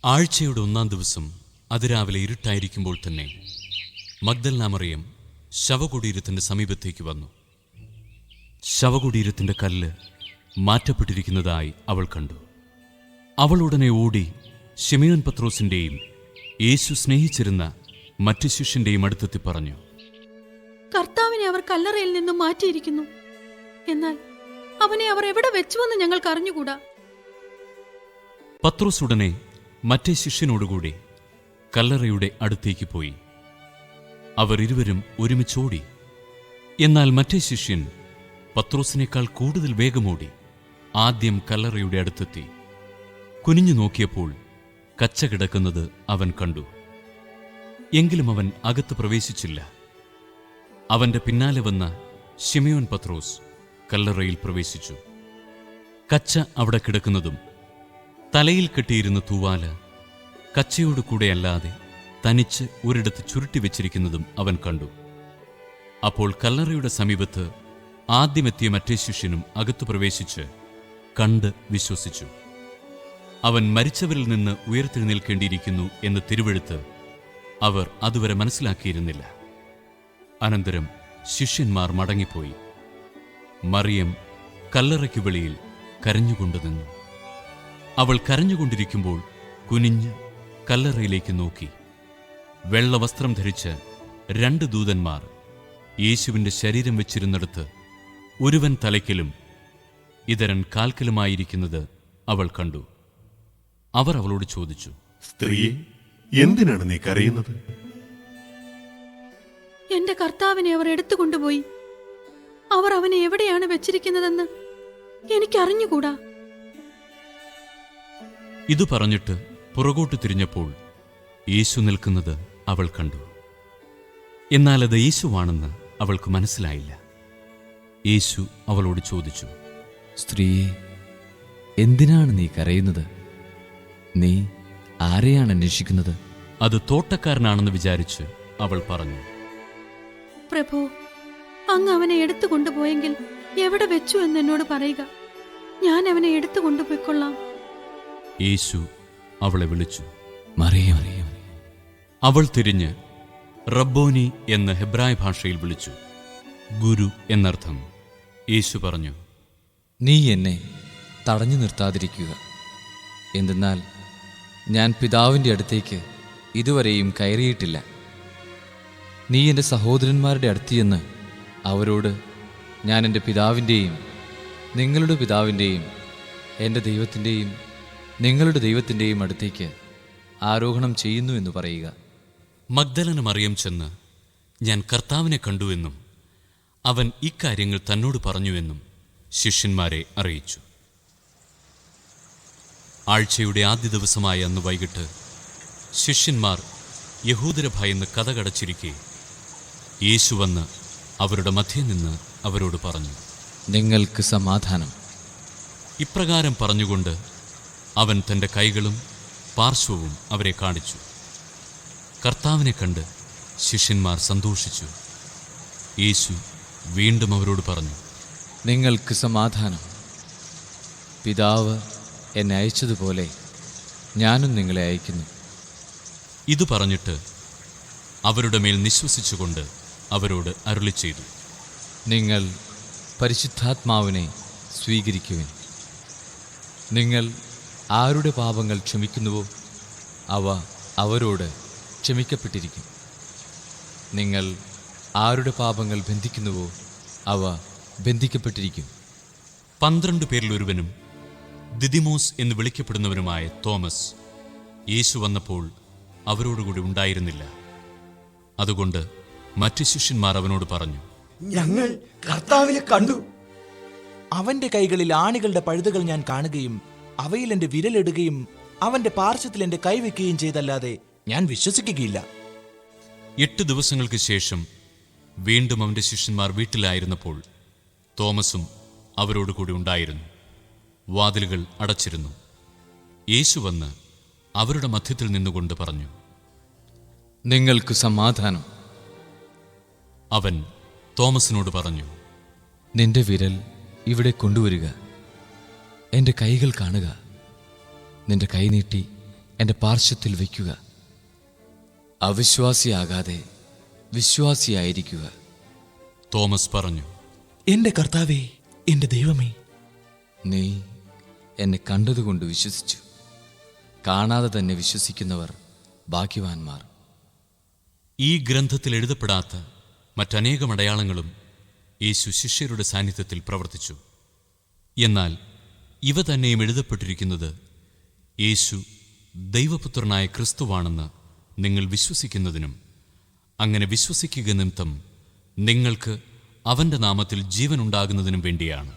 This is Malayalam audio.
ആഴ്ചയുടെ 1-ാം ദിവസം അതിരാവിലെ ഇരുട്ടായിരിക്കുമ്പോൾ തന്നെ മഗ്ദലന മറിയം ശവകുടീരത്തിന്റെ സമീപത്തേക്ക് വന്നു. ശവകുടീരത്തിന്റെ കല്ല് മാറ്റപ്പെട്ടിരിക്കുന്നതായി അവൾ കണ്ടു. അവൾ ഉടനെ ഓടി ശിമയോൻ പത്രോസിന്റെയും യേശു സ്നേഹിച്ചിരുന്ന മറ്റു ശിഷ്യന്റെയും അടുത്തെത്തി പറഞ്ഞു, കർത്താവിനെ അവർ കല്ലറയിൽ നിന്നും മാറ്റിയിരിക്കുന്നു. എന്നാൽ അവനെ അവർ എവിടെ വെച്ചുവെന്ന് ഞങ്ങൾക്ക് അറിഞ്ഞുകൂടാ. പത്രോസ് ഉടനെ മറ്റേ ശിഷ്യനോടുകൂടി കല്ലറയുടെ അടുത്തേക്ക് പോയി. അവർ ഇരുവരും ഒരുമിച്ചോടി. എന്നാൽ മറ്റേ ശിഷ്യൻ പത്രോസിനേക്കാൾ കൂടുതൽ വേഗമോടി ആദ്യം കല്ലറയുടെ അടുത്തെത്തി. കുനിഞ്ഞു നോക്കിയപ്പോൾ കച്ച കിടക്കുന്നത് അവൻ കണ്ടു. എങ്കിലും അവൻ അകത്ത് പ്രവേശിച്ചില്ല. അവന്റെ പിന്നാലെ വന്ന ശിമയോൻ പത്രോസ് കല്ലറയിൽ പ്രവേശിച്ചു. കച്ച അവിടെ കിടക്കുന്നതും തലയിൽ കെട്ടിയിരുന്ന തൂവാല കച്ചയോടു കൂടെയല്ലാതെ തനിച്ച് ഒരിടത്ത് ചുരുട്ടിവെച്ചിരിക്കുന്നതും അവൻ കണ്ടു. അപ്പോൾ കല്ലറയുടെ സമീപത്ത് ആദ്യമെത്തിയ മറ്റേ ശിഷ്യനും അകത്തു പ്രവേശിച്ച് കണ്ട് വിശ്വസിച്ചു. അവൻ മരിച്ചവരിൽ നിന്ന് ഉയർത്തെഴുന്നേൽക്കേണ്ടിയിരിക്കുന്നു എന്ന് തിരുവെഴുത്ത് അവർ അതുവരെ മനസ്സിലാക്കിയിരുന്നില്ല. അനന്തരം ശിഷ്യന്മാർ മടങ്ങിപ്പോയി. മറിയം കല്ലറയ്ക്ക് വെളിയിൽ കരഞ്ഞുകൊണ്ടു നിന്നു. അവൾ കരഞ്ഞുകൊണ്ടിരിക്കുമ്പോൾ കുനിഞ്ഞ് കല്ലറയിലേക്ക് നോക്കി. വെള്ളവസ്ത്രം ധരിച്ച 2 ദൂതന്മാർ യേശുവിന്റെ ശരീരം വെച്ചിരുന്നിടത്ത് ഒരുവൻ തലയ്ക്കലും ഇതരൻ കാൽക്കലുമായിരിക്കുന്നത് അവൾ കണ്ടു. അവർ അവളോട് ചോദിച്ചു, സ്ത്രീയെ, എന്തിനാണ് നീ കരയുന്നത്? എന്റെ കർത്താവിനെ അവർ എടുത്തുകൊണ്ടുപോയി. അവർ അവനെ എവിടെയാണ് വെച്ചിരിക്കുന്നതെന്ന് എനിക്കറിഞ്ഞുകൂടാ. ഇതു പറഞ്ഞിട്ട് പുറകോട്ട് തിരിഞ്ഞപ്പോൾ യേശു നിൽക്കുന്നത് അവൾ കണ്ടു. എന്നാൽ അത് യേശുവാണെന്ന് അവൾക്ക് മനസ്സിലായില്ല. യേശു അവളോട് ചോദിച്ചു, സ്ത്രീയെ, എന്തിനാണ് നീ കരയുന്നത്? നീ ആരെയാണ് അന്വേഷിക്കുന്നത്? അത് തോട്ടക്കാരനാണെന്ന് വിചാരിച്ച് അവൾ പറഞ്ഞു, പ്രഭു, അങ്ങ് അവനെ എടുത്തുകൊണ്ടുപോയെങ്കിൽ എവിടെ വെച്ചു എന്ന് എന്നോട് പറയുക. ഞാൻ അവനെ എടുത്തുകൊണ്ടുപോയിക്കൊള്ളാം. യേശു അവളെ വിളിച്ചു, മറിയം. അവൾ തിരിഞ്ഞ് റബ്ബോനി എന്ന് ഹെബ്രായ ഭാഷയിൽ വിളിച്ചു. ഗുരു എന്നർത്ഥം. യേശു പറഞ്ഞു, നീ എന്നെ തടഞ്ഞു നിർത്താതിരിക്കുക. എന്തെന്നാൽ ഞാൻ പിതാവിൻ്റെ അടുത്തേക്ക് ഇതുവരെയും കയറിയിട്ടില്ല. നീ എൻ്റെ സഹോദരന്മാരുടെ അടുത്ത് ചെന്ന് അവരോട്, ഞാൻ എൻ്റെ പിതാവിൻ്റെയും നിങ്ങളുടെ പിതാവിൻ്റെയും എൻ്റെ ദൈവത്തിൻ്റെയും നിങ്ങളുടെ ദൈവത്തിൻ്റെയും അടുത്തേക്ക് ആരോഹണം ചെയ്യുന്നു എന്ന് പറയുക. മഗ്ദലന മറിയം ചെന്ന്, ഞാൻ കർത്താവിനെ കണ്ടുവെന്നും അവൻ ഇക്കാര്യങ്ങൾ തന്നോട് പറഞ്ഞുവെന്നും ശിഷ്യന്മാരെ അറിയിച്ചു. ആഴ്ചയുടെ ആദ്യ ദിവസമായ അന്ന് വൈകിട്ട് ശിഷ്യന്മാർ യഹൂദരെ ഭയന്ന് കതകടച്ചിരിക്കെ യേശു വന്ന് അവരുടെ മധ്യേ നിന്ന് അവരോട് പറഞ്ഞു, നിങ്ങൾക്ക് സമാധാനം. ഇപ്രകാരം പറഞ്ഞുകൊണ്ട് അവൻ തൻ്റെ കൈകളും പാർശ്വവും അവരെ കാണിച്ചു. കർത്താവിനെ കണ്ട് ശിഷ്യന്മാർ സന്തോഷിച്ചു. യേശു വീണ്ടും അവരോട് പറഞ്ഞു, നിങ്ങൾക്ക് സമാധാനം. പിതാവ് എന്നെ അയച്ചതുപോലെ ഞാനും നിങ്ങളെ അയക്കുന്നു. ഇതു പറഞ്ഞിട്ട് അവരുടെ മേൽ നിശ്വസിച്ചുകൊണ്ട് അവരോട് അരുളി ചെയ്തു, നിങ്ങൾ പരിശുദ്ധാത്മാവിനെ സ്വീകരിക്കുവിൻ. നിങ്ങൾ ആരുടെ പാപങ്ങൾ ക്ഷമിക്കുന്നുവോ അവ അവരോട് ക്ഷമിക്കപ്പെട്ടിരിക്കും. നിങ്ങൾ ആരുടെ പാപങ്ങൾ ബന്ധിക്കുന്നുവോ അവ ബന്ധിക്കപ്പെട്ടിരിക്കും. 12 പേരിൽ ഒരുവനും ദിദിമോസ് എന്ന് വിളിക്കപ്പെടുന്നവനുമായ തോമസ് യേശു വന്നപ്പോൾ അവരോടുകൂടി ഉണ്ടായിരുന്നില്ല. അതുകൊണ്ട് മറ്റു ശിഷ്യന്മാർ അവനോട് പറഞ്ഞു, ഞങ്ങൾ കർത്താവിനെ കണ്ടു. അവന്റെ കൈകളിൽ ആണികളുടെ പഴുതുകൾ ഞാൻ കാണുകയും അവയിൽ എന്റെ വിരലിടുകയും അവന്റെ പാർശ്വത്തിൽ എന്റെ കൈവയ്ക്കുകയും ചെയ്തല്ലാതെ ഞാൻ വിശ്വസിക്കുകയില്ല. 8 ദിവസങ്ങൾക്ക് ശേഷം വീണ്ടും അവന്റെ ശിഷ്യന്മാർ വീട്ടിലായിരുന്നപ്പോൾ തോമസും അവരോടുകൂടി ഉണ്ടായിരുന്നു. വാതിലുകൾ അടച്ചിരുന്നു. യേശു വന്ന് അവരുടെ മധ്യത്തിൽ നിന്നുകൊണ്ട് പറഞ്ഞു, നിങ്ങൾക്ക് സമാധാനം. അവൻ തോമസിനോട് പറഞ്ഞു, നിന്റെ വിരൽ ഇവിടെ കൊണ്ടുവരിക. എൻ്റെ കൈകൾ കാണുക. നിന്റെ കൈ നീട്ടി എൻ്റെ പാർശ്വത്തിൽ വയ്ക്കുക. അവിശ്വാസിയാകാതെ വിശ്വാസിയായിരിക്കുക. തോമസ് പറഞ്ഞു, എന്റെ കർത്താവേ, എന്റെ ദൈവമേ. നീ എന്നെ കണ്ടതുകൊണ്ട് വിശ്വസിച്ചു. കാണാതെ തന്നെ വിശ്വസിക്കുന്നവർ ഭാഗ്യവാന്മാർ. ഈ ഗ്രന്ഥത്തിൽ എഴുതപ്പെടാത്ത മറ്റനേകം അടയാളങ്ങളും യേശു ശിഷ്യരുടെ സാന്നിധ്യത്തിൽ പ്രവർത്തിച്ചു. എന്നാൽ ഇവ തന്നെയും എഴുതപ്പെട്ടിരിക്കുന്നത് യേശു ദൈവപുത്രനായ ക്രിസ്തുവാണെന്ന് നിങ്ങൾ വിശ്വസിക്കുന്നതിനും അങ്ങനെ വിശ്വസിക്കുക നിമിത്തം നിങ്ങൾക്ക് അവൻ്റെ നാമത്തിൽ ജീവനുണ്ടാകുന്നതിനും വേണ്ടിയാണ്.